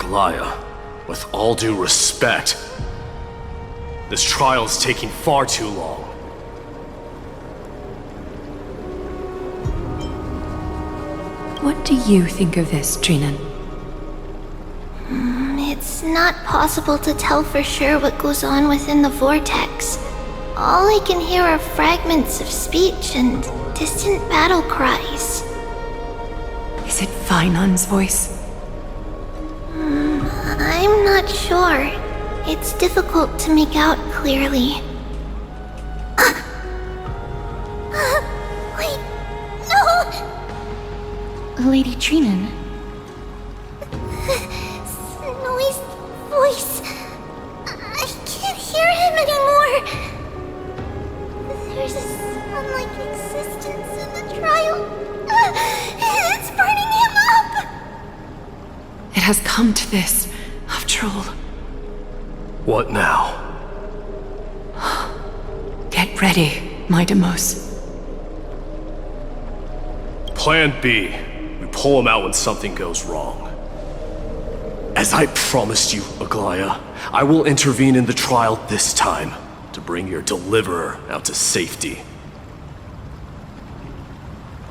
Aglaya, with all due respect, this trial is taking far too long. What do you think of this, Trinan? It's not possible to tell for sure what goes on within the Vortex. All I can hear are fragments of speech and distant battle cries. Is it Phainon's voice? I'm not sure. It's difficult to make out clearly. Wait, no! Lady Trinan. Snowy's voice. I can't hear him anymore. There's a sun-like existence in the trial. It's burning him up! It has come to this, after all. What now? Get ready, my Demos. Plan B. We pull him out when something goes wrong. As I promised you, Aglaya, I will intervene in the trial this time to bring your deliverer out to safety.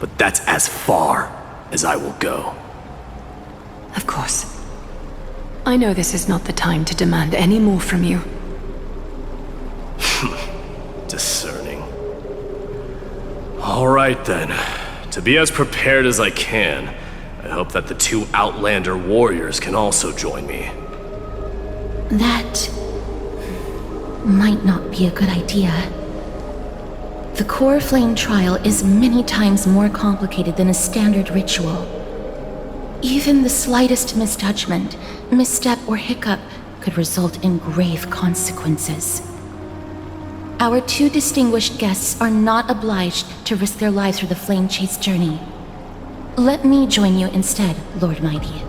But that's as far as I will go. Of course. I know this is not the time to demand any more from you. Discerning. All right then. To be as prepared as I can, I hope that the two Outlander warriors can also join me. That might not be a good idea. The core flame trial is many times more complicated than a standard ritual. Even the slightest misjudgment, misstep, or hiccup could result in grave consequences. Our two distinguished guests are not obliged to risk their lives for the Flame Chase journey. Let me join you instead, Lord Mighty.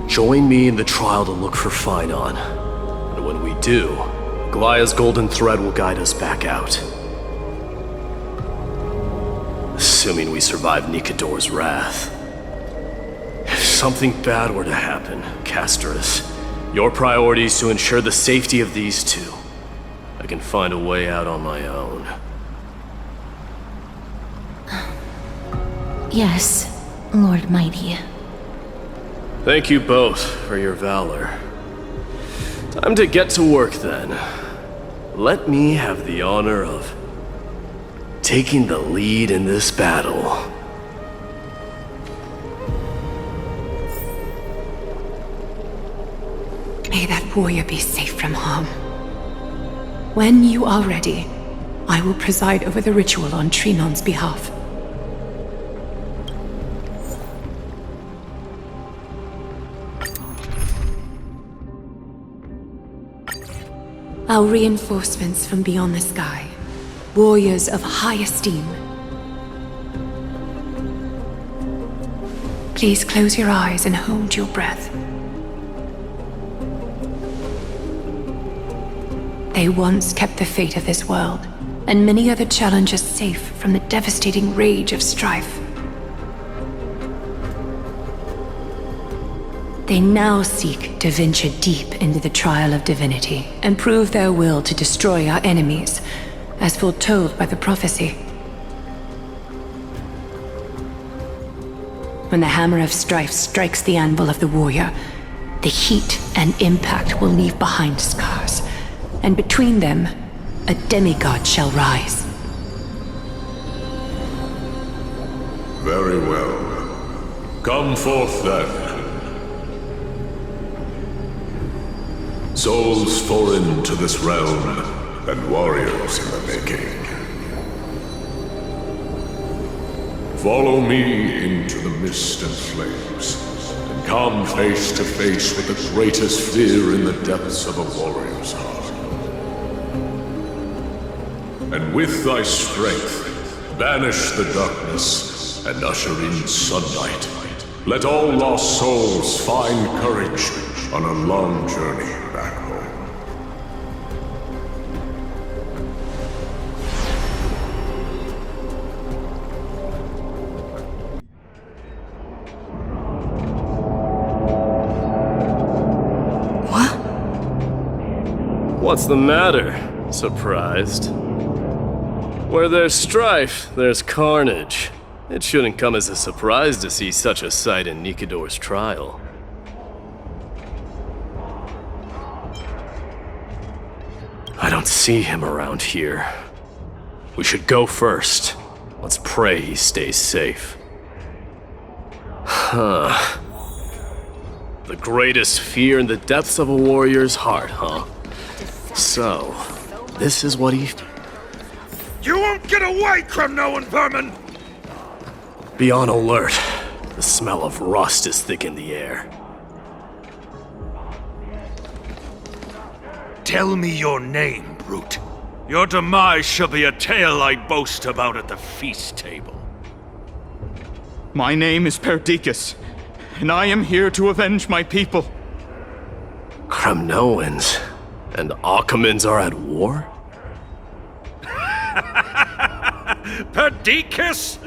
Join me in the trial to look for Phainon. And when we do, Aglaya's golden thread will guide us back out. Assuming we survive Nikador's wrath. If something bad were to happen, Casterus, your priority is to ensure the safety of these two. I can find a way out on my own. Yes, Lord Mighty. Thank you both for your valor. Time to get to work then. Let me have the honor of taking the lead in this battle. May that warrior be safe from harm. When you are ready, I will preside over the ritual on Trinon's behalf. Our reinforcements from beyond the sky, warriors of high esteem. Please close your eyes and hold your breath. They once kept the fate of this world, and many other challenges safe from the devastating rage of Strife. They now seek to venture deep into the trial of divinity and prove their will to destroy our enemies, as foretold by the prophecy. When the hammer of Strife strikes the anvil of the warrior, the heat and impact will leave behind scars, and between them, a demigod shall rise. Very well. Come forth then. Souls foreign to this realm, and warriors in the making. Follow me into the mist and flames, and come face to face with the greatest fear in the depths of a warrior's heart. And with thy strength, banish the darkness and usher in sunlight. Let all lost souls find courage on a long journey back home. What's the matter? Surprised? Where there's strife, there's carnage. It shouldn't come as a surprise to see such a sight in Nikador's trial. I don't see him around here. We should go first. Let's pray he stays safe. Huh. The greatest fear in the depths of a warrior's heart, huh? So, this is what he... You won't get away, Cremnoan vermin! Be on alert. The smell of rust is thick in the air. Tell me your name, brute. Your demise shall be a tale I boast about at the feast table. My name is Perdicus, and I am here to avenge my people. Cremnoans and Akamans are at war? Perdicus?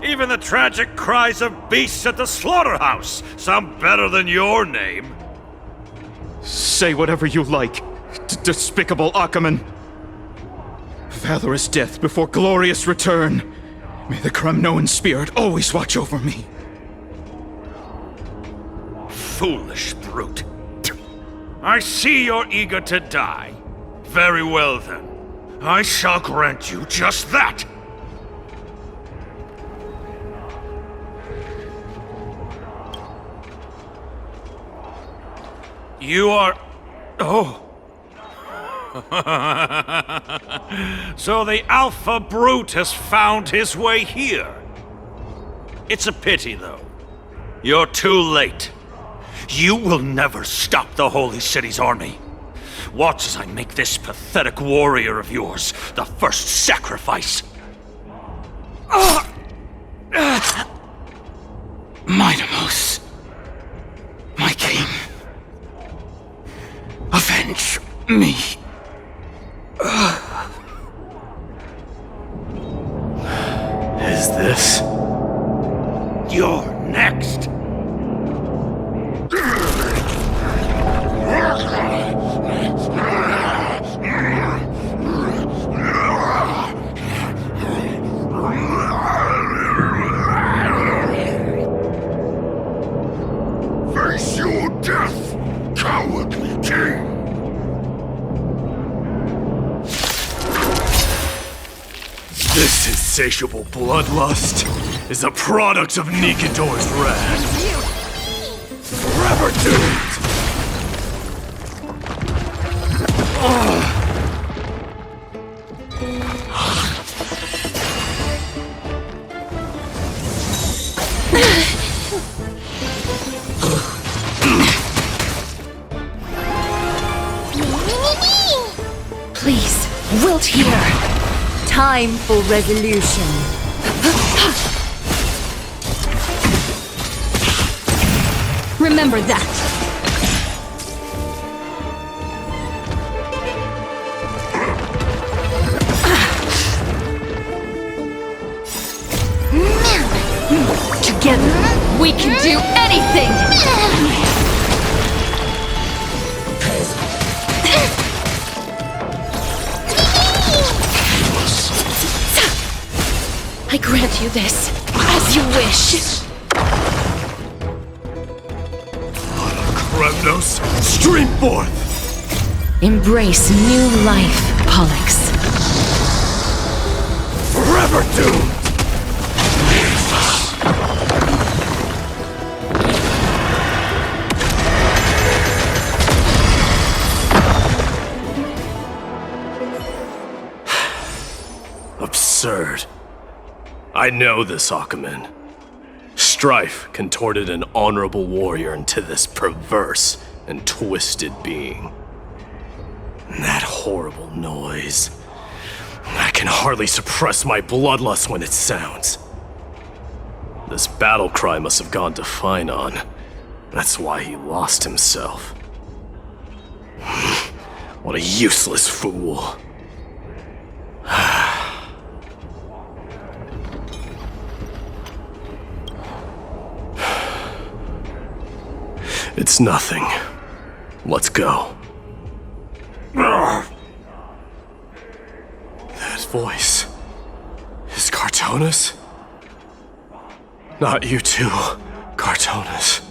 Even the tragic cries of beasts at the slaughterhouse sound better than your name. Say whatever you like, despicable Akaman. Valorous death before glorious return. May the Cremnoan spirit always watch over me. Foolish brute. I see you're eager to die. Very well then. I shall grant you just that. You are... Oh. So the Alpha Brute has found his way here. It's a pity, though. You're too late. You will never stop the Holy City's army. Watch as I make this pathetic warrior of yours the first sacrifice. Mightimos, my king, avenge me. Is this? You're next. Face your death, cowardly king! This insatiable bloodlust is a product of Nikador's wrath. Forever doomed! Please, wilt here. Time for resolution. Remember that. Together, we can do anything! I grant you this, as you wish. Kremnos, stream forth! Embrace new life, Pollux. Forever doomed! Absurd. I know this Akaman. Strife contorted an honorable warrior into this perverse and twisted being. And that horrible noise. I can hardly suppress my bloodlust when it sounds. This battle cry must have gone to Phainon. That's why he lost himself. What a useless fool. It's nothing. Let's go. Ugh. voice is Cartonis? Not you too, Cartonis.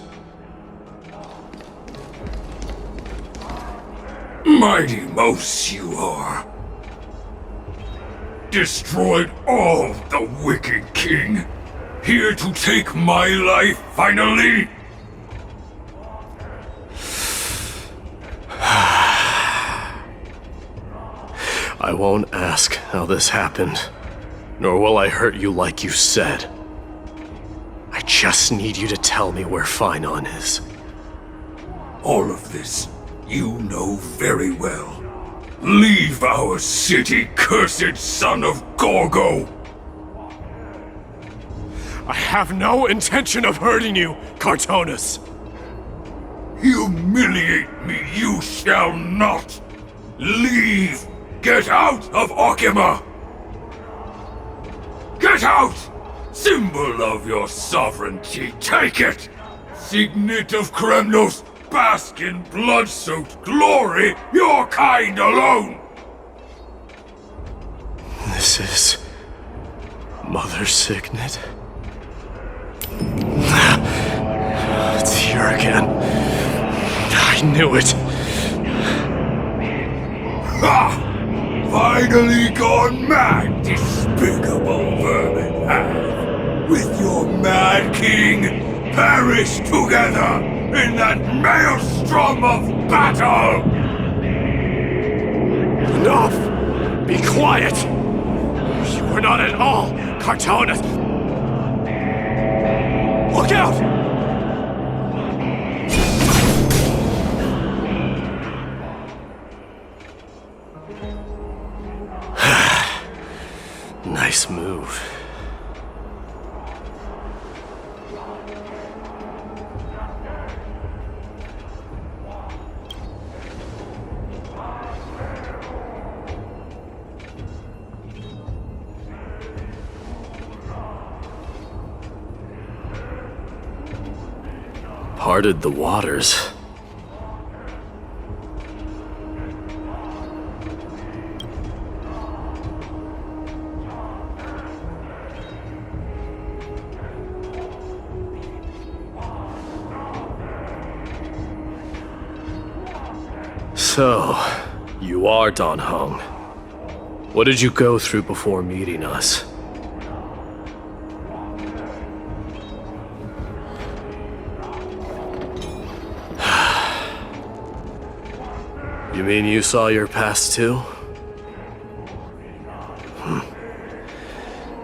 Mighty Mouse you are. Destroyed all the wicked king. Here to take my life finally. I won't ask how this happened, nor will I hurt you like you said. I just need you to tell me where Phainon is. All of this you know very well. Leave our city, cursed son of Gorgo! I have no intention of hurting you, Cartonis! Humiliate me you shall not! Leave! Get out of Okima! Get out! Symbol of your sovereignty, take it! Signet of Kremnos, bask in blood-soaked glory, your kind alone! This is... Mother's signet? It's here again. I knew it. Ha! Finally gone mad, despicable vermin have! With your mad king, perish together in that maelstrom of battle! Enough! Be quiet! You are not at all Cartonis! Look out! Nice move. Parted the waters. So, you are Don Hung. What did you go through before meeting us? You mean you saw your past too?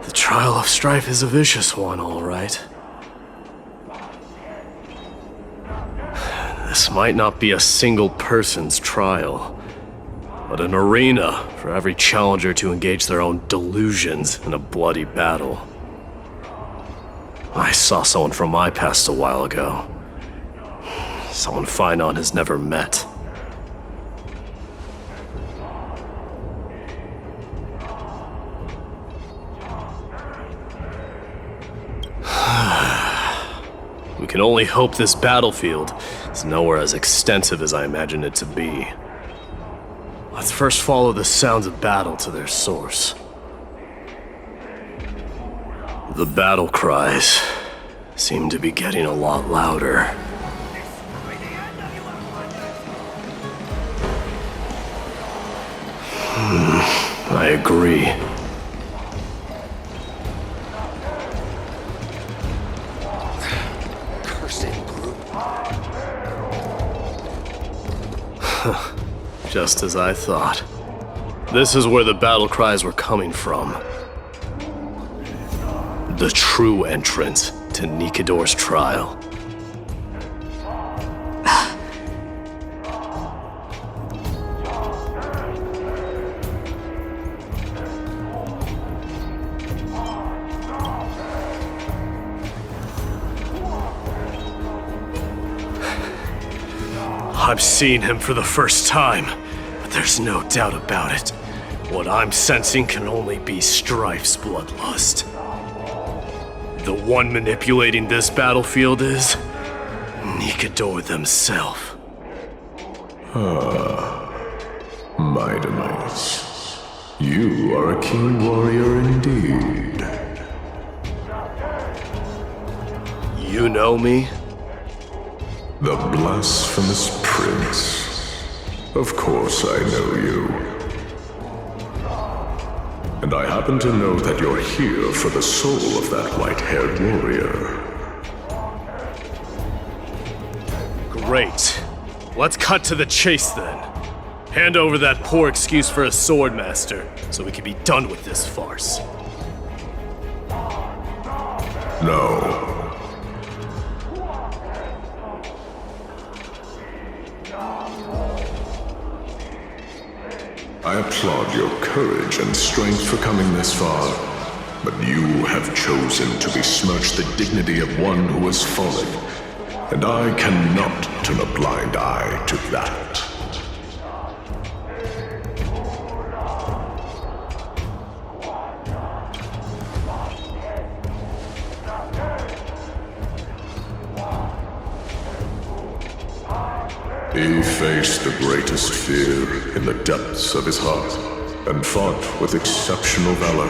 The trial of Strife is a vicious one, all right. This might not be a single person's trial, but an arena for every challenger to engage their own delusions in a bloody battle. I saw someone from my past a while ago. Someone Phainon has never met. We can only hope this battlefield is nowhere as extensive as I imagined it to be. Let's first follow the sounds of battle to their source. The battle cries seem to be getting a lot louder. I agree. Just as I thought. This is where the battle cries were coming from. The true entrance to Nikador's trial. I'm seeing him for the first time, but there's no doubt about it. What I'm sensing can only be Strife's bloodlust. The one manipulating this battlefield is Nikador themselves. My demise. You are a keen warrior indeed. You know me? The blasphemous prince. Of course I know you. And I happen to know that you're here for the soul of that white-haired warrior. Great. Let's cut to the chase then. Hand over that poor excuse for a swordmaster, so we can be done with this farce. No. I applaud your courage and strength for coming this far, but you have chosen to besmirch the dignity of one who has fallen, and I cannot turn a blind eye to that. He faced the greatest fear in the depths of his heart, and fought with exceptional valor,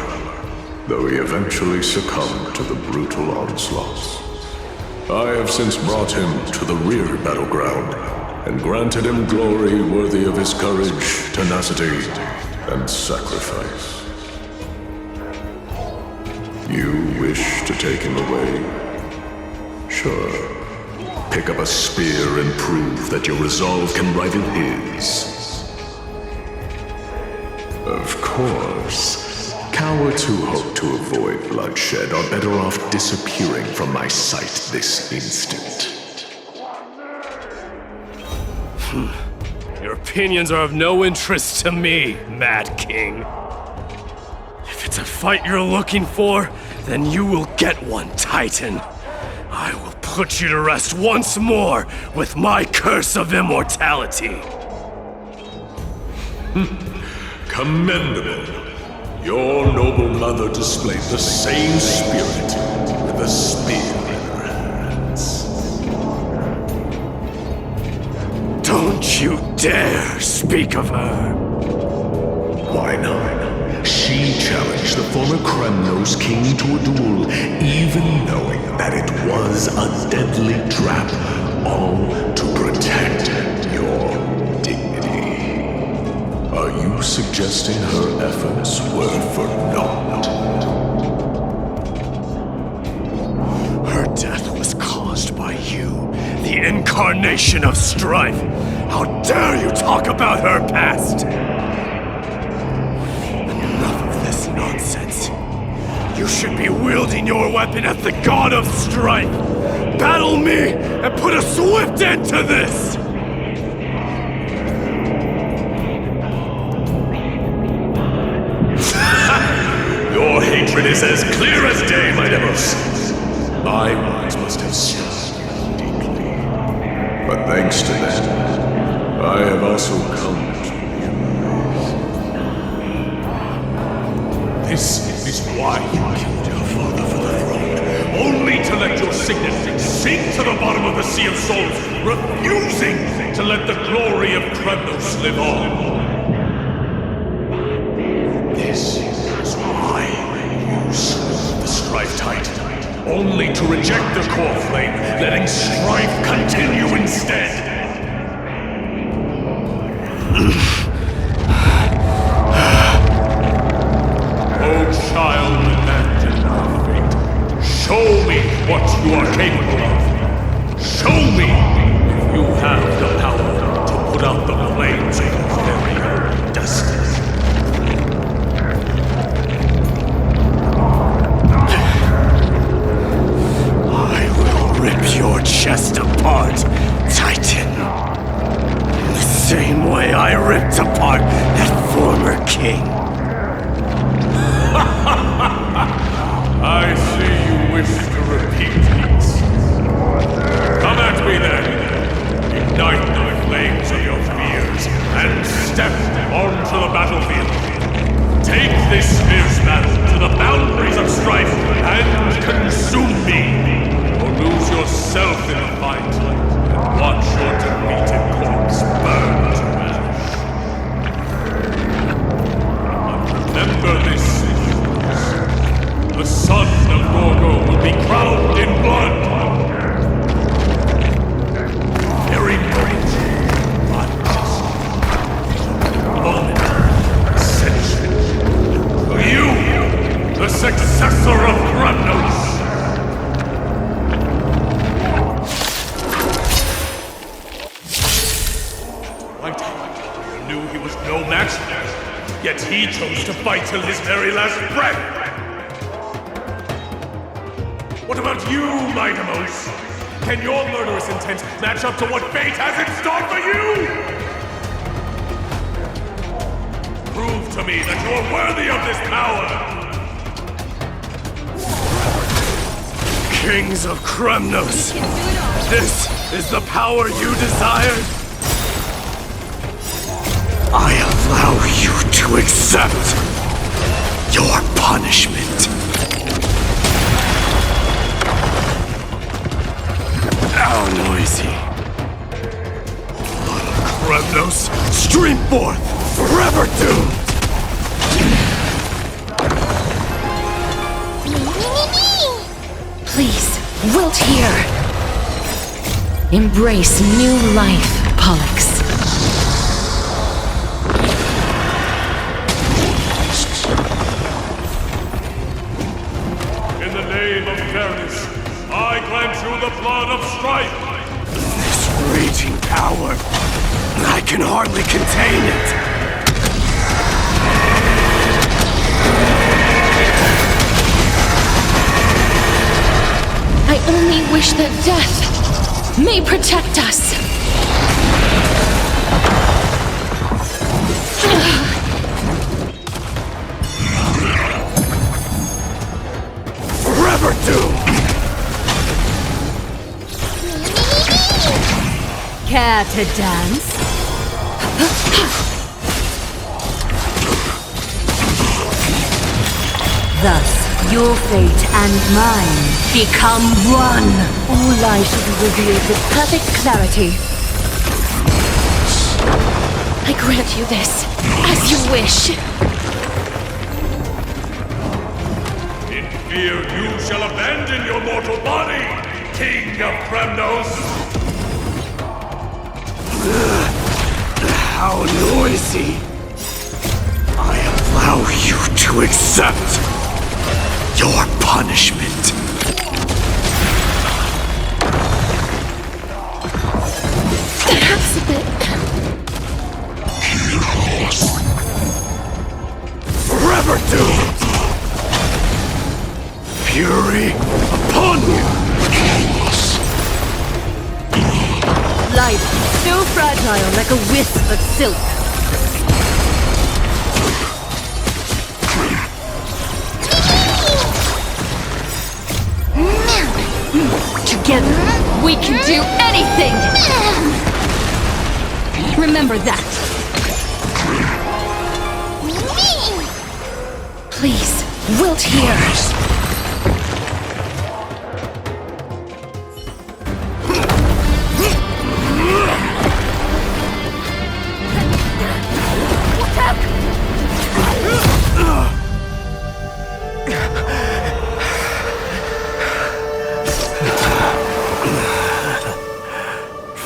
though he eventually succumbed to the brutal onslaughts. I have since brought him to the rear battleground, and granted him glory worthy of his courage, tenacity, and sacrifice. You wish to take him away? Sure. Pick up a spear and prove that your resolve can rival his. Of course, cowards who hope to avoid bloodshed are better off disappearing from my sight this instant. Your opinions are of no interest to me, Mad King. If it's a fight you're looking for, then you will get one, Titan. I will put you to rest once more with my curse of immortality. Commendable. Your noble mother displayed the same spirit with a spear in her hands. Don't you dare speak of her. Why not? She challenged the former Kremnos king to a duel, even knowing that it was a deadly trap, all to protect your dignity. Are you suggesting her efforts were for naught? Her death was caused by you, the incarnation of Strife. How dare you talk about her past? Nonsense. You should be wielding your weapon as the god of strife. Battle me and put a swift end to this! Your hatred is as clear as day, my Demos. My words must have stung you deeply. But thanks to them, I have also come to This is why you killed your father for the throne, only to let your signet sink to the bottom of the Sea of Souls, refusing to let the glory of Kremnos live on. This is why you slew the Strife Titan, only to reject the core flame, letting Strife continue instead. Child abandoned our fate. Show me what you are capable of. Show me if you have the power to put out the flames of your very own destiny. I will rip your chest apart, Titan. In the same way I ripped apart that former king. I see you wish to repeat these. Come at me then. Ignite the flames of your fears and step onto the battlefield. Take this fierce battle to the boundaries of strife and consume me, or lose yourself in the fight and watch your defeated corpse burn to ash. You knew he was no match, yet he chose to fight till his very last breath! What about you, Mightamos? Can your murderous intent match up to what fate has in store for you? Prove to me that you're worthy of this power! Kings of Kremnos! This is the power you desired? I allow you to accept your punishment. How noisy. Kremnos, stream forth, forever doomed! Please, wilt here. Embrace new life, Pollux. In the name of fairness, I grant you the blood of Strife! This raging power, I can hardly contain it. I only wish that death may protect us. Forever doomed! Care to dance? Thus, your fate and mine become one. All life will be revealed with perfect clarity. I grant you this, as you wish. In fear you shall abandon your mortal body, King of Kremnos! How noisy. I allow you to accept your punishment. Perhaps a bit. Forever doomed! Fury upon you! Life, so fragile like a wisp of silk. Together, we can do anything! Remember that! Please, wilt here.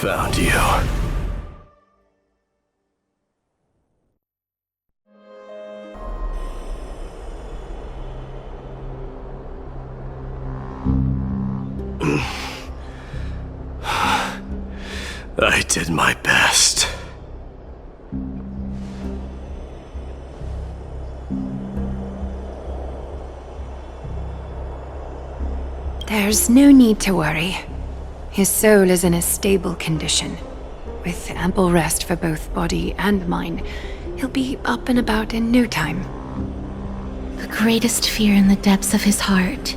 Found you. I did my best. There's no need to worry. His soul is in a stable condition. With ample rest for both body and mind, he'll be up and about in no time. The greatest fear in the depths of his heart.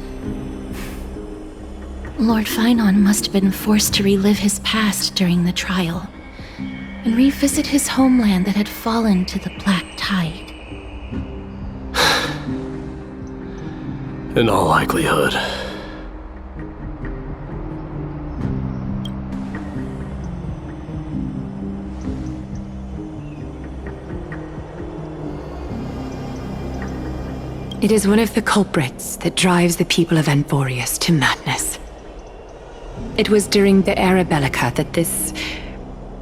Lord Phainon must have been forced to relive his past during the trial, and revisit his homeland that had fallen to the Black Tide. In all likelihood. It is one of the culprits that drives the people of Anvorius to madness. It was during the Era Bellica that this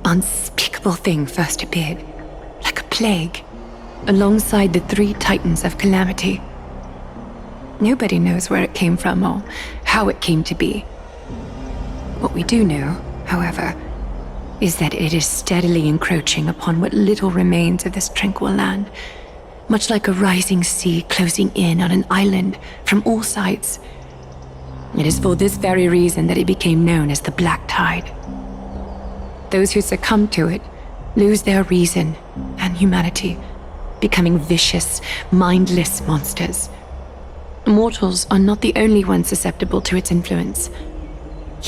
unspeakable thing first appeared, like a plague, alongside the 3 Titans of Calamity. Nobody knows where it came from or how it came to be. What we do know, however, is that it is steadily encroaching upon what little remains of this tranquil land, much like a rising sea closing in on an island from all sides. It is for this very reason that it became known as the Black Tide. Those who succumb to it lose their reason and humanity, becoming vicious, mindless monsters. Mortals are not the only ones susceptible to its influence.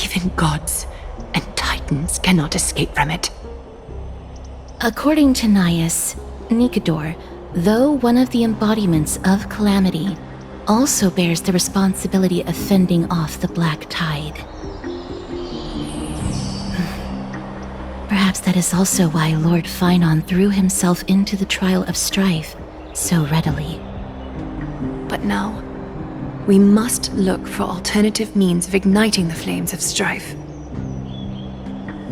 Even gods and titans cannot escape from it. According to Naius, Nikador, though one of the embodiments of calamity, also bears the responsibility of fending off the Black Tide. Perhaps that is also why Lord Phainon threw himself into the trial of Strife so readily. But now, we must look for alternative means of igniting the flames of Strife.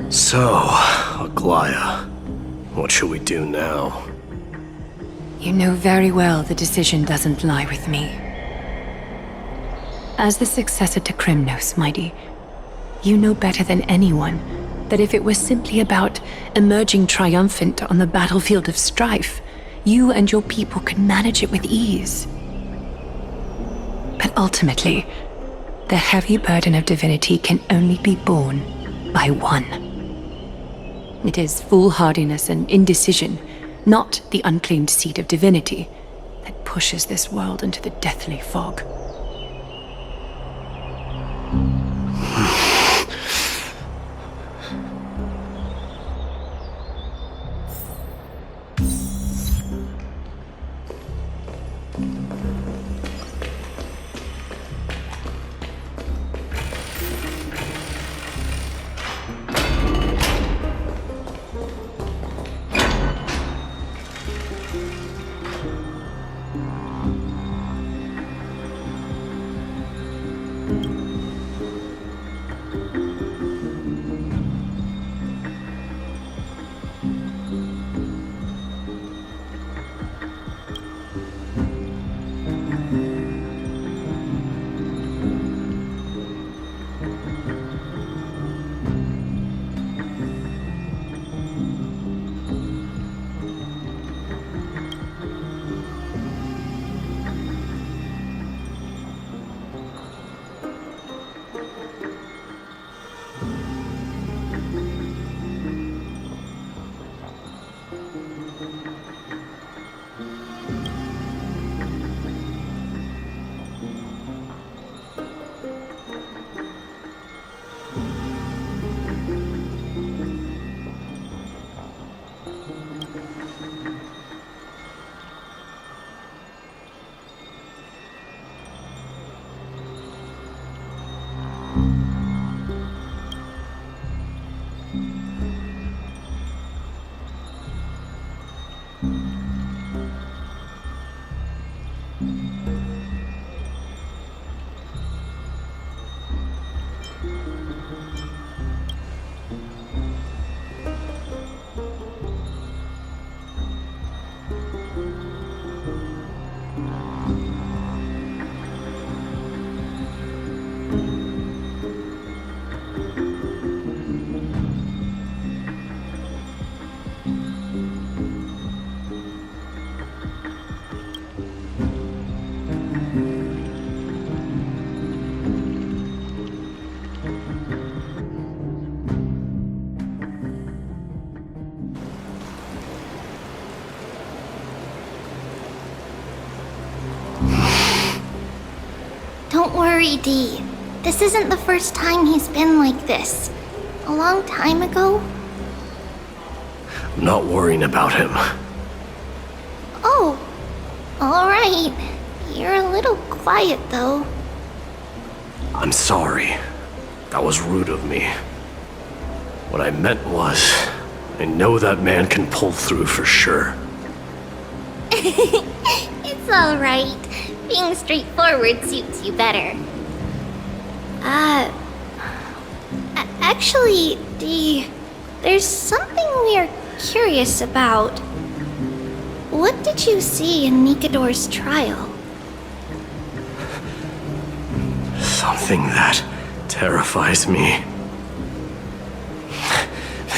So, Aglaya, what should we do now? You know very well the decision doesn't lie with me. As the successor to Chrysos, Mighty, you know better than anyone that if it was simply about emerging triumphant on the battlefield of Strife, you and your people could manage it with ease. But ultimately, the heavy burden of divinity can only be borne by one. It is foolhardiness and indecision, not the unclaimed seed of divinity, that pushes this world into the deathly fog. Don't worry, Dee. This isn't the first time he's been like this. A long time ago. I'm not worrying about him. Oh, alright. You're a little quiet, though. I'm sorry. That was rude of me. What I meant was, I know that man can pull through for sure. It's alright. Being straightforward suits you better. Actually, Dee, there's something we are curious about. What did you see in Nikador's trial? Something that terrifies me.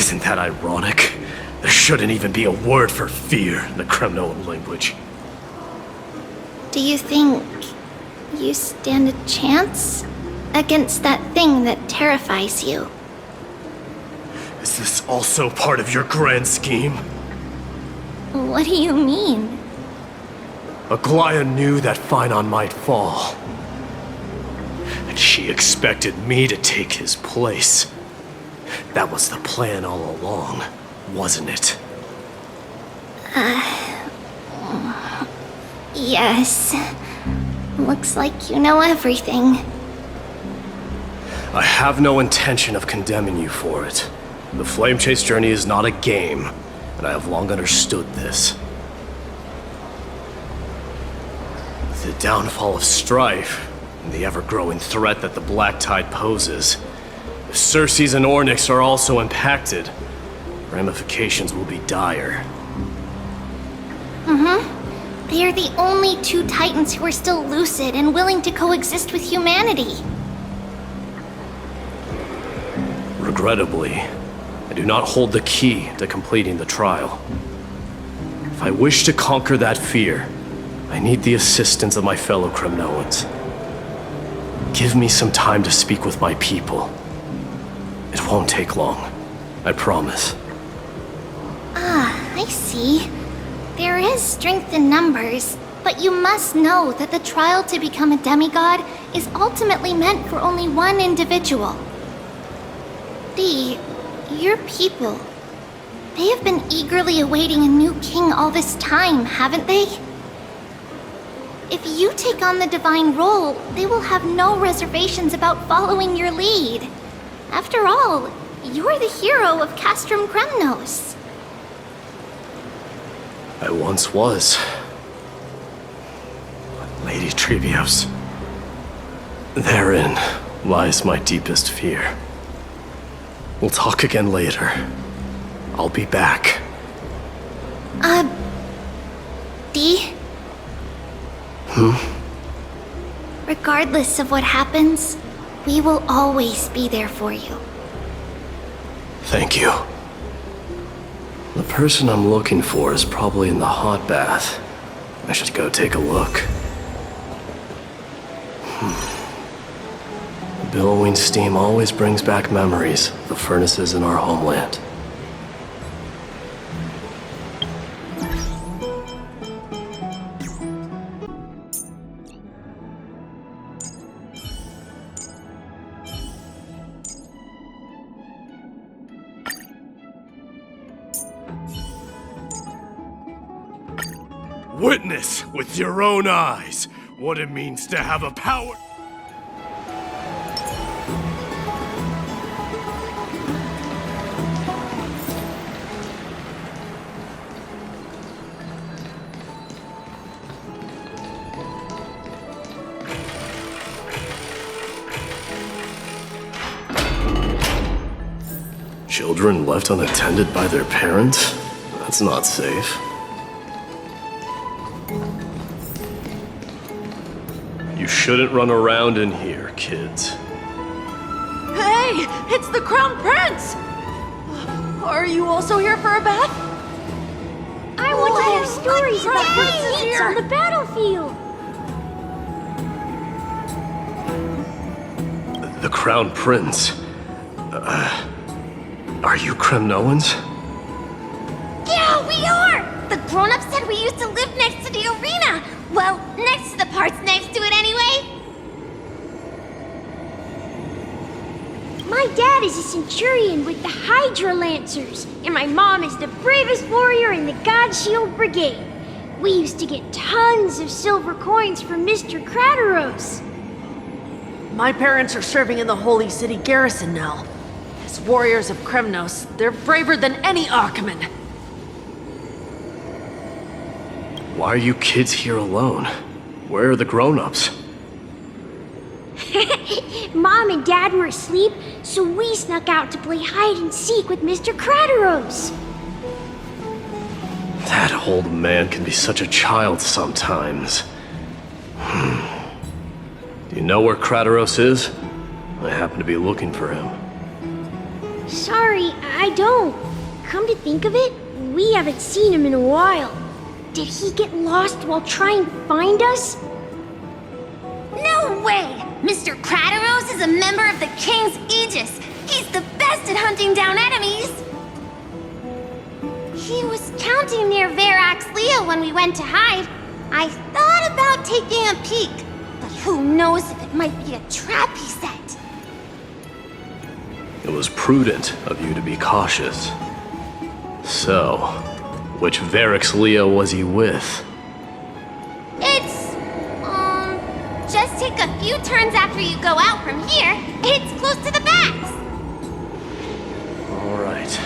Isn't that ironic? There shouldn't even be a word for fear in the Kremnoan language. Do you think you stand a chance against that thing that terrifies you? Is this also part of your grand scheme? What do you mean? Aglaya knew that Phainon might fall. And she expected me to take his place. That was the plan all along, wasn't it? Yes. Looks like you know everything. I have no intention of condemning you for it. The Flame Chase journey is not a game, and I have long understood this. The downfall of Strife, and the ever-growing threat that the Black Tide poses. If Circes and Ornyx are also impacted, ramifications will be dire. They are the only two Titans who are still lucid and willing to coexist with humanity. Regrettably, I do not hold the key to completing the trial. If I wish to conquer that fear, I need the assistance of my fellow Kremnoans. Give me some time to speak with my people. It won't take long, I promise. I see. There is strength in numbers, but you must know that the trial to become a demigod is ultimately meant for only one individual. Your people. They have been eagerly awaiting a new king all this time, haven't they? If you take on the divine role, they will have no reservations about following your lead. After all, you're the hero of Castrum Kremnos. I once was. Lady Trebios. Therein lies my deepest fear. We'll talk again later. I'll be back. Dee? Regardless of what happens, we will always be there for you. Thank you. The person I'm looking for is probably in the hot bath. I should go take a look. The billowing steam always brings back memories of the furnaces in our homeland. Witness with your own eyes what it means to have a power. Children left unattended by their parents? That's not safe. You shouldn't run around in here, kids. Hey! It's the Crown Prince! Are you also here for a bath? I want to hear stories about the feats on the battlefield! The Crown Prince. Are you Kremnoans? Yeah, we are! The grown-ups said we used to live next to the arena! Well, next to the parts next to it anyway! My dad is a centurion with the Hydra Lancers, and my mom is the bravest warrior in the God Shield Brigade. We used to get tons of silver coins from Mr. Crateros. My parents are serving in the Holy City garrison now. As warriors of Kremnos, they're braver than any Archiman. Why are you kids here alone? Where are the grown-ups? Mom and Dad were asleep, so we snuck out to play hide and seek with Mr. Crateros. That old man can be such a child sometimes. Do you know where Crateros is? I happen to be looking for him. Sorry, I don't. Come to think of it, we haven't seen him in a while. Did he get lost while trying to find us? No way! Mr. Crateros is a member of the King's Aegis. He's the best at hunting down enemies. He was counting near Verax Leo when we went to hide. I thought about taking a peek, but who knows if it might be a trap he set. It was prudent of you to be cautious. So, which Verax Leo was he with? It's, just take a few turns after you go out from here. It's close to the backs. All right,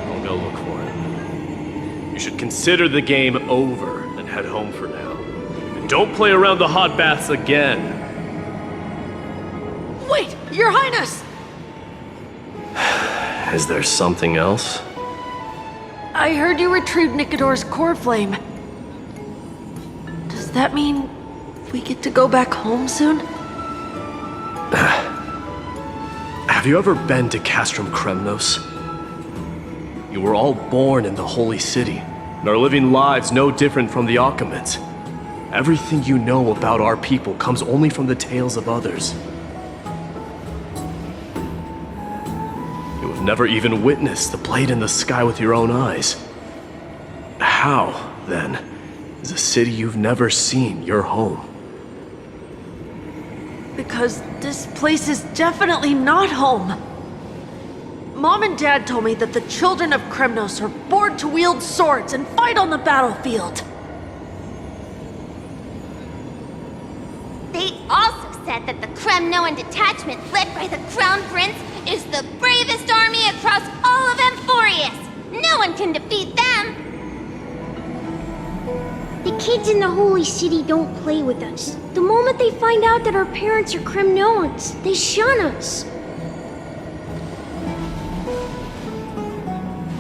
I'll go look for it. You should consider the game over and head home for now. And don't play around the hot baths again. Wait, Your Highness! Is there something else? I heard you retrieved Nicodor's core flame. Does that mean we get to go back home soon? Have you ever been to Castrum Kremnos? You were all born in the Holy City, and are living lives no different from the Achaemens. Everything you know about our people comes only from the tales of others. You have never even witnessed the blade in the sky with your own eyes. How, then, is a city you've never seen your home? Because this place is definitely not home. Mom and Dad told me that the children of Kremnos are born to wield swords and fight on the battlefield. They also said that the Kremnoan detachment led by the Crown Prince is the bravest army across all of Amphorius. No one can defeat them. The kids in the Holy City don't play with us. The moment they find out that our parents are Kremnoans, they shun us.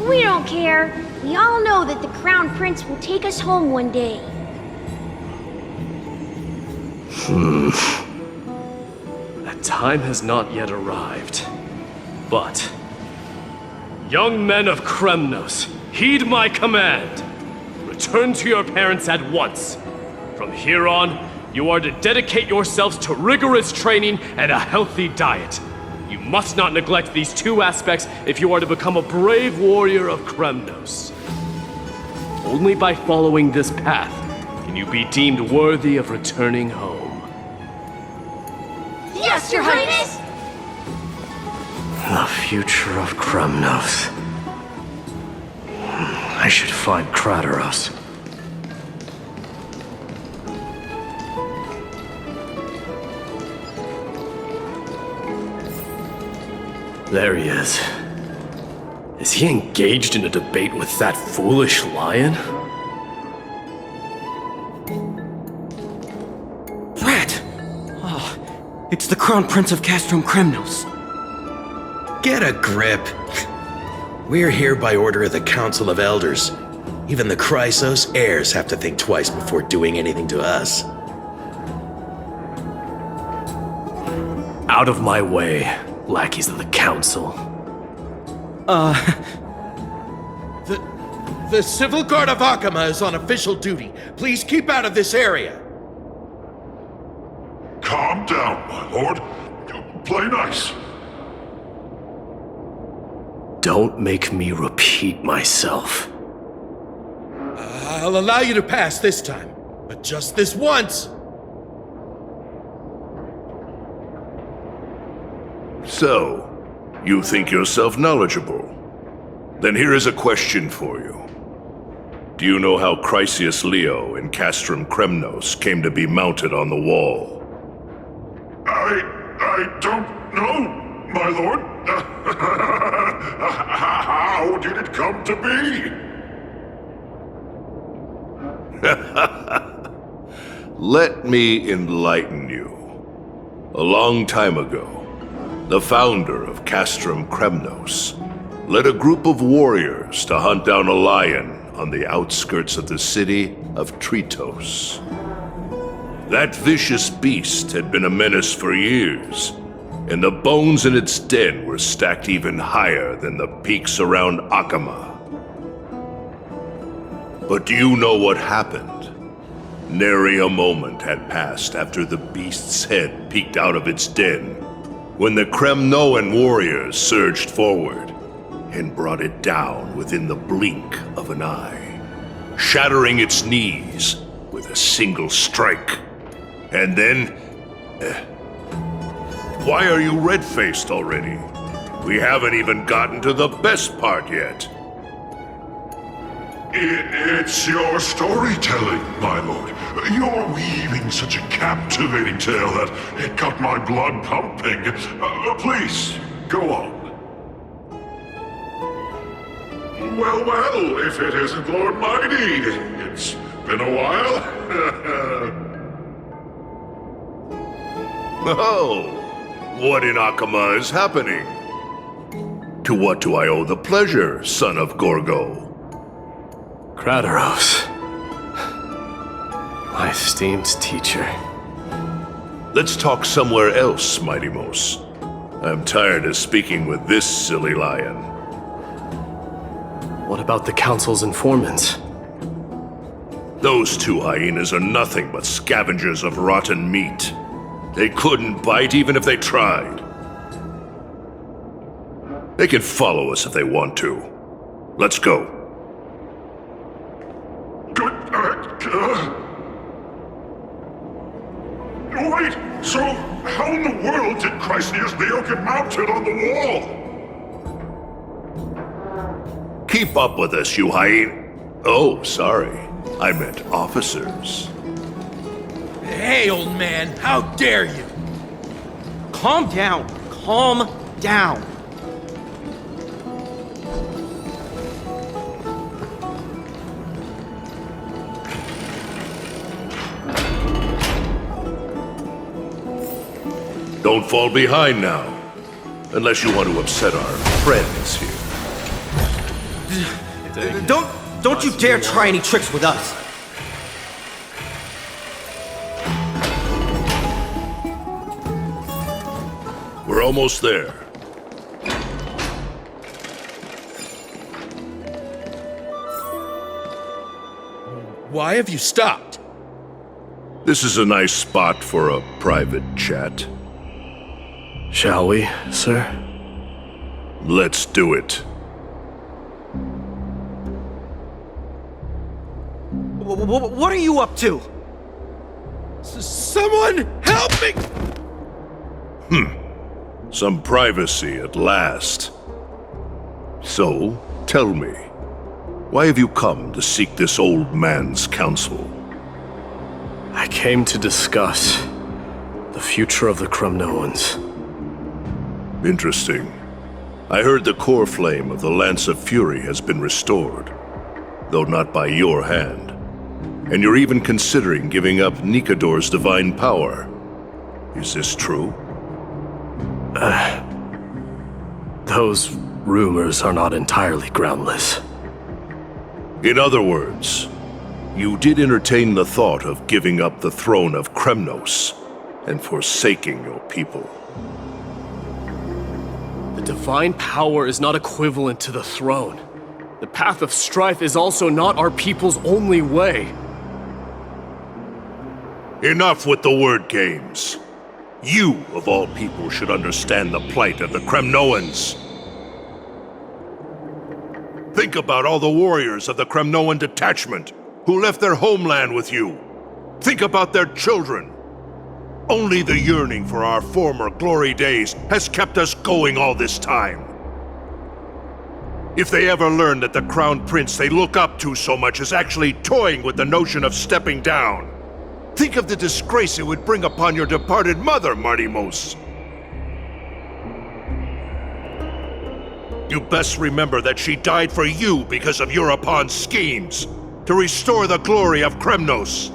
We don't care. We all know that the Crown Prince will take us home one day. That time has not yet arrived. But, young men of Kremnos, heed my command. Return to your parents at once. From here on, you are to dedicate yourselves to rigorous training and a healthy diet. You must not neglect these two aspects if you are to become a brave warrior of Kremnos. Only by following this path can you be deemed worthy of returning home. Yes, Your Highness! The future of Kremnos. I should find Crateros. There he is. Is he engaged in a debate with that foolish lion? Rat! Oh, it's the Crown Prince of Castrum Kremnos. Get a grip. We're here by order of the Council of Elders. Even the Chrysos Heirs have to think twice before doing anything to us. Out of my way, lackeys of the Council. The Civil Guard of Achaema is on official duty. Please keep out of this area. Calm down, my lord. Play nice. Don't make me repeat myself. I'll allow you to pass this time, but just this once. So, you think yourself knowledgeable? Then here is a question for you. Do you know how Chrysos Leo and Castrum Kremnos came to be mounted on the wall? I don't know, my lord. How did it come to be? Let me enlighten you. A long time ago, the founder of Castrum Kremnos led a group of warriors to hunt down a lion on the outskirts of the city of Tritos. That vicious beast had been a menace for years, and the bones in its den were stacked even higher than the peaks around Akama. But do you know what happened? Nary a moment had passed after the beast's head peeked out of its den, when the Kremnoan warriors surged forward and brought it down within the blink of an eye, shattering its knees with a single strike. And then... why are you red-faced already? We haven't even gotten to the best part yet. It's your storytelling, my lord. You're weaving such a captivating tale that it got my blood pumping. Please, go on. Well, if it isn't Lord Mighty. It's been a while. Oh, what in Akama is happening? To what do I owe the pleasure, son of Gorgo? Kratos. My esteemed teacher. Let's talk somewhere else, Mighty Mos. I'm tired of speaking with this silly lion. What about the Council's informants? Those two hyenas are nothing but scavengers of rotten meat. They couldn't bite even if they tried. They can follow us if they want to. Let's go. Wait, so how in the world did Chrysos Neo get mounted on the wall? Keep up with us, you hyena. Oh, sorry. I meant officers. Hey, old man, how dare you? Calm down. Calm down. Don't fall behind now. Unless you want to upset our friends here. Don't you dare try any tricks with us. We're almost there. Why have you stopped? This is a nice spot for a private chat. Shall we, sir? Let's do it. What are you up to? Someone help me! Some privacy at last. So, tell me, why have you come to seek this old man's counsel? I came to discuss the future of the Kremnoans. Interesting. I heard the core flame of the Lance of Fury has been restored, though not by your hand. And you're even considering giving up Nikador's divine power. Is this true? Those rumors are not entirely groundless. In other words, you did entertain the thought of giving up the throne of Kremnos and forsaking your people. The divine power is not equivalent to the throne. The path of strife is also not our people's only way. Enough with the word games. You, of all people, should understand the plight of the Kremnoans. Think about all the warriors of the Kremnoan detachment who left their homeland with you. Think about their children. Only the yearning for our former glory days has kept us going all this time. If they ever learn that the crown prince they look up to so much is actually toying with the notion of stepping down, think of the disgrace it would bring upon your departed mother, Mighty Mos. You best remember that she died for you because of Europon's schemes to restore the glory of Kremnos.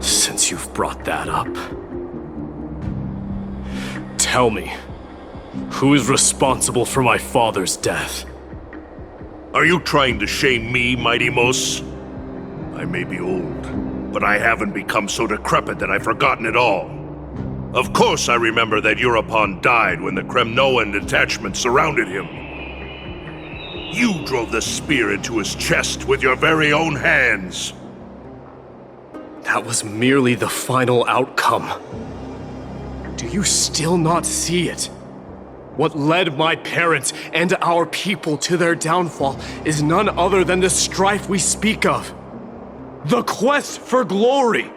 Since you've brought that up, tell me, who is responsible for my father's death? Are you trying to shame me, Mighty Mos? I may be old, but I haven't become so decrepit that I've forgotten it all. Of course I remember that Europon died when the Kremnoan detachment surrounded him. You drove the spear into his chest with your very own hands. That was merely the final outcome. Do you still not see it? What led my parents and our people to their downfall is none other than the strife we speak of. The quest for glory.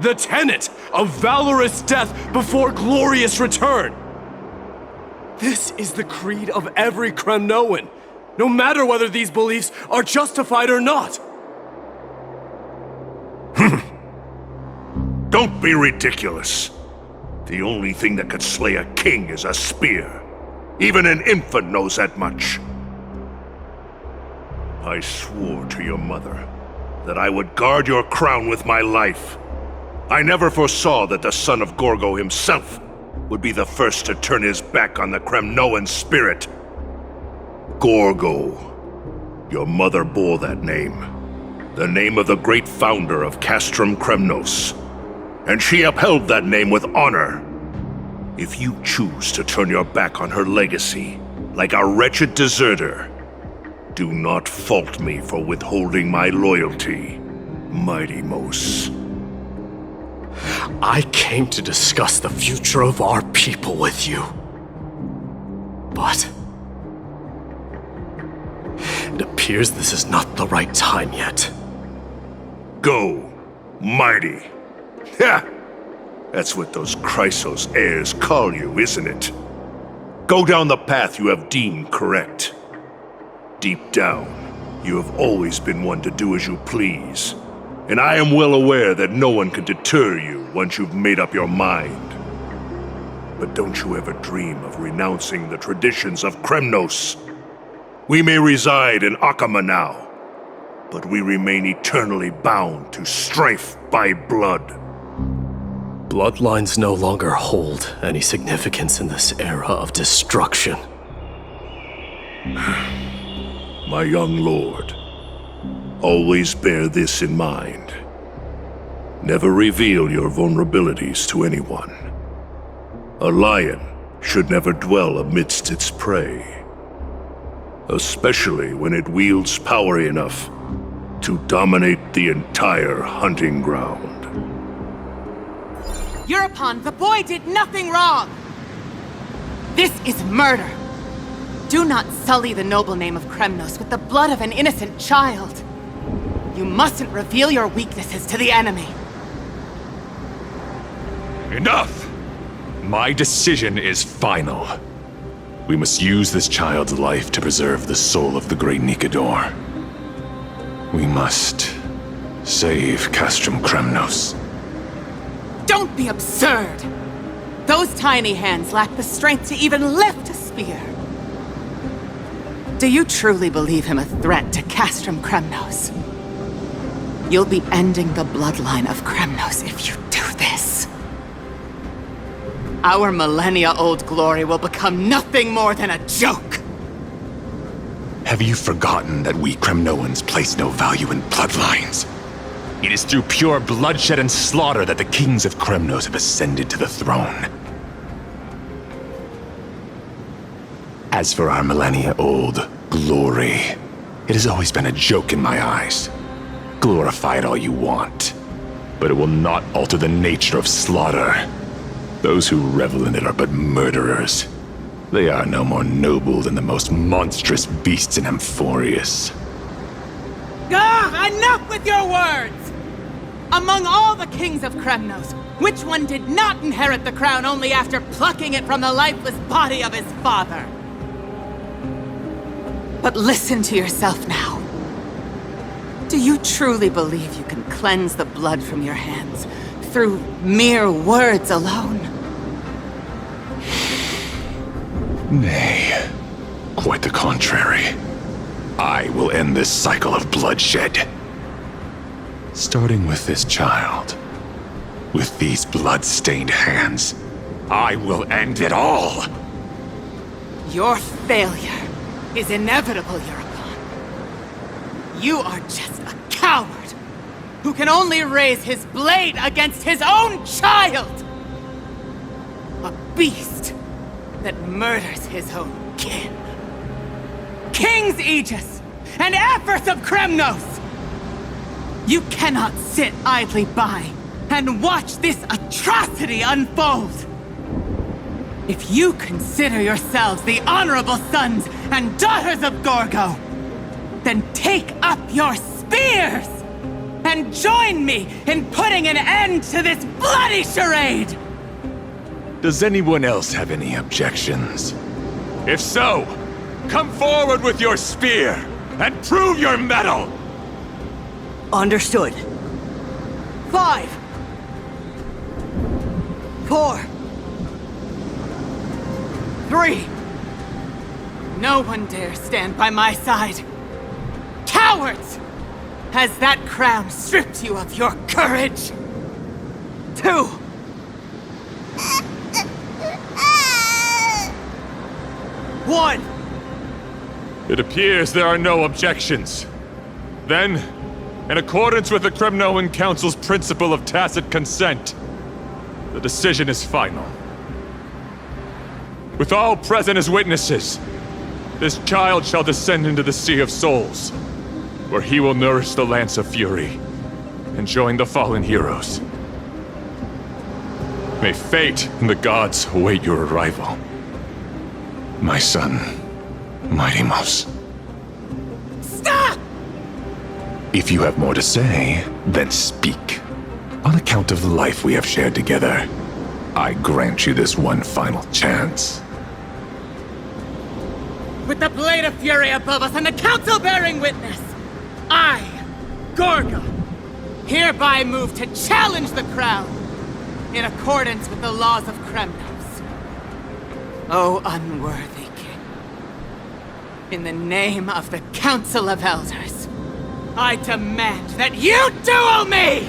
The tenet of valorous death before glorious return. This is the creed of every Kremnoan, no matter whether these beliefs are justified or not. Don't be ridiculous. The only thing that could slay a king is a spear. Even an infant knows that much. I swore to your mother that I would guard your crown with my life. I never foresaw that the son of Gorgo himself would be the first to turn his back on the Kremnoan spirit. Gorgo. Your mother bore that name. The name of the great founder of Castrum Kremnos. And she upheld that name with honor. If you choose to turn your back on her legacy, like a wretched deserter, do not fault me for withholding my loyalty, Mighty Mos. I came to discuss the future of our people with you. But it appears this is not the right time yet. Go, Mighty. Ha! That's what those Chrysos Heirs call you, isn't it? Go down the path you have deemed correct. Deep down, you have always been one to do as you please. And I am well aware that no one can deter you once you've made up your mind. But don't you ever dream of renouncing the traditions of Kremnos. We may reside in Akama now, but we remain eternally bound to strife by blood. Bloodlines no longer hold any significance in this era of destruction. My young lord, always bear this in mind. Never reveal your vulnerabilities to anyone. A lion should never dwell amidst its prey, especially when it wields power enough to dominate the entire hunting ground. Europon, the boy did nothing wrong! This is murder! Do not sully the noble name of Kremnos with the blood of an innocent child! You mustn't reveal your weaknesses to the enemy! Enough! My decision is final. We must use this child's life to preserve the soul of the great Nikador. We must save Castrum Kremnos. Don't be absurd! Those tiny hands lack the strength to even lift a spear. Do you truly believe him a threat to Castrum Kremnos? You'll be ending the bloodline of Kremnos if you do this. Our millennia-old glory will become nothing more than a joke! Have you forgotten that we Kremnoans place no value in bloodlines? It is through pure bloodshed and slaughter that the kings of Kremnos have ascended to the throne. As for our millennia-old glory, it has always been a joke in my eyes. Glorify it all you want, but it will not alter the nature of slaughter. Those who revel in it are but murderers. They are no more noble than the most monstrous beasts in Amphorius. Enough with your words! Among all the kings of Kremnos, which one did not inherit the crown only after plucking it from the lifeless body of his father? But listen to yourself now. Do you truly believe you can cleanse the blood from your hands through mere words alone? Nay, quite the contrary. I will end this cycle of bloodshed. Starting with this child. With these blood-stained hands, I will end it all! Your failure is inevitable, Europon. You are just a coward who can only raise his blade against his own child! beast that murders his own kin. King's Aegis and Empress of Kremnos! You cannot sit idly by and watch this atrocity unfold. If you consider yourselves the honorable sons and daughters of Gorgo, then take up your spears and join me in putting an end to this bloody charade! Does anyone else have any objections? If so, come forward with your spear and prove your mettle! Understood. 5, 4, 3. No one dare stand by my side. Cowards! Has that crown stripped you of your courage? 2. 1. It appears there are no objections. Then, in accordance with the Kremnoan Council's principle of tacit consent, the decision is final. With all present as witnesses, this child shall descend into the Sea of Souls, where he will nourish the Lance of Fury and join the fallen heroes. May fate and the gods await your arrival. My son, Mightymouse. Stop! If you have more to say, then speak. On account of the life we have shared together, I grant you this one final chance. With the Blade of Fury above us and the Council bearing witness, I, Gorgo, hereby move to challenge the crown in accordance with the laws of Kremnos. O unworthy king, in the name of the Council of Elders, I demand that you duel me!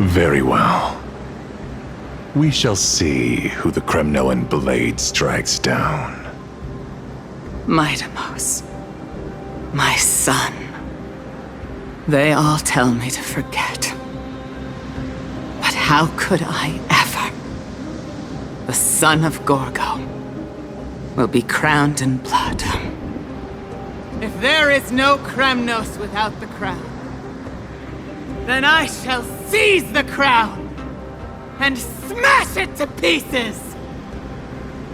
Very well. We shall see who the Kremnoan blade strikes down. Mightymouse, my son. They all tell me to forget. But how could I ever? The son of Gorgo will be crowned in blood. If there is no Kremnos without the crown, then I shall seize the crown and smash it to pieces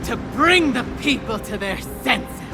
to bring the people to their senses.